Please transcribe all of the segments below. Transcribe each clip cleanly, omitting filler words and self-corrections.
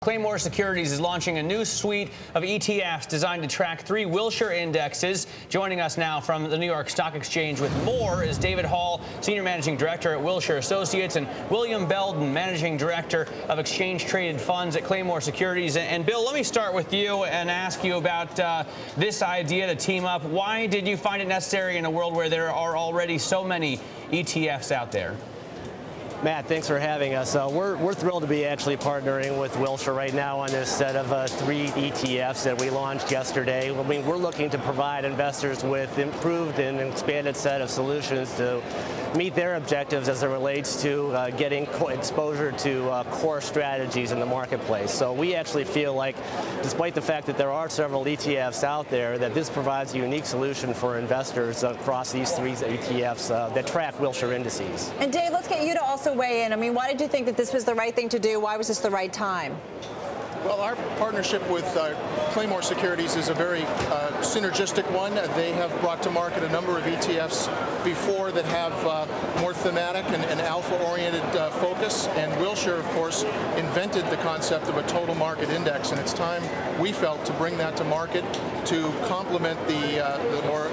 Claymore Securities is launching a new suite of ETFs designed to track 3 Wilshire indexes. Joining us now from the New York Stock Exchange with more is David Hall, Senior Managing Director at Wilshire Associates, and William Belden, Managing Director of Exchange-Traded Funds at Claymore Securities. And Bill, let me start with you and ask you about this idea to team up. Why did you find it necessary in a world where there are already so many ETFs out there? Matt, thanks for having us. We're thrilled to be actually partnering with Wilshire right now on this set of 3 ETFs that we launched yesterday. I mean, we're looking to provide investors with improved and expanded set of solutions to meet their objectives as it relates to getting exposure to core strategies in the marketplace. So we actually feel like, despite the fact that there are several ETFs out there, that this provides a unique solution for investors across these 3 ETFs that track Wilshire indices. And Dave, let's get you to also weigh in. I mean, why did you think that this was the right thing to do? Why was this the right time? Well, our partnership with Claymore Securities is a very synergistic one. They have brought to market a number of ETFs before that have more thematic and alpha-oriented focus. And Wilshire, of course, invented the concept of a total market index. And it's time, we felt, to bring that to market to complement the more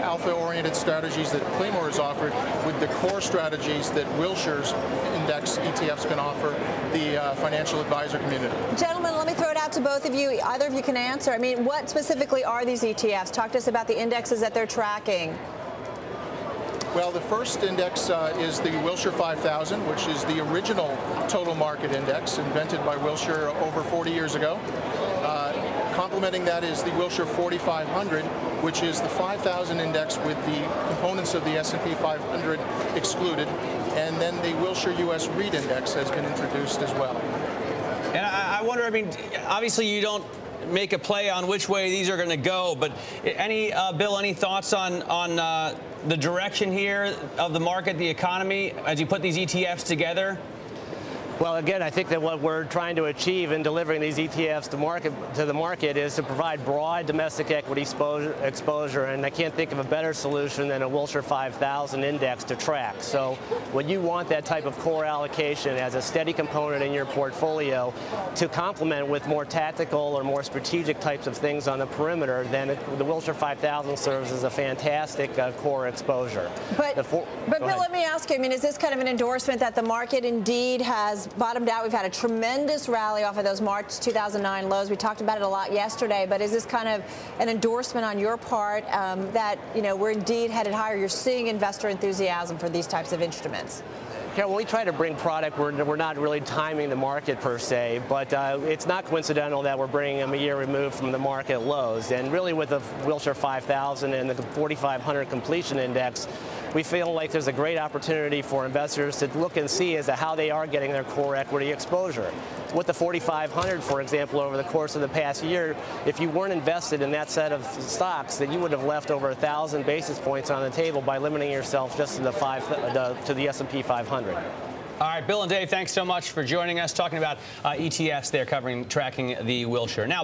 alpha-oriented strategies that Claymore has offered with the core strategies that Wilshire's index ETFs can offer the financial advisor community. Gentlemen, let me throw it out to both of you. Either of you can answer. I mean, what specifically are these ETFs? Talk to us about the indexes that they're tracking. Well, the first index is the Wilshire 5000, which is the original total market index invented by Wilshire over 40 years ago. Complementing that is the Wilshire 4500, which is the 5,000 index with the components of the S&P 500 excluded. And then the Wilshire US REIT index has been introduced as well. And I wonder, I mean, obviously you don't make a play on which way these are going to go, but Bill, any thoughts on the direction here of the market, the economy, as you put these ETFs together? Well, again, I think that what we're trying to achieve in delivering these ETFs to the market is to provide broad domestic equity exposure, and I can't think of a better solution than a Wilshire 5000 index to track. So when you want that type of core allocation as a steady component in your portfolio to complement with more tactical or more strategic types of things on the perimeter, then the Wilshire 5000 serves as a fantastic core exposure. But Bill, let me ask you, I mean, is this kind of an endorsement that the market indeed has bottomed out? We've had a tremendous rally off of those March 2009 lows. We talked about it a lot yesterday, but is this kind of an endorsement on your part that, you know, we're indeed headed higher? You're seeing investor enthusiasm for these types of instruments? Yeah, when we try to bring product, we're not really timing the market per se, but it's not coincidental that we're bringing them a year removed from the market lows. And really with the Wilshire 5000 and the 4500 completion index, we feel like there's a great opportunity for investors to look and see as to how they are getting their core equity exposure. With the 4500, for example, over the course of the past year, if you weren't invested in that set of stocks, then you would have left over 1,000 basis points on the table by limiting yourself just to the S&P 500. All right, Bill and Dave, thanks so much for joining us, talking about ETFs there, tracking the Wilshire. Now,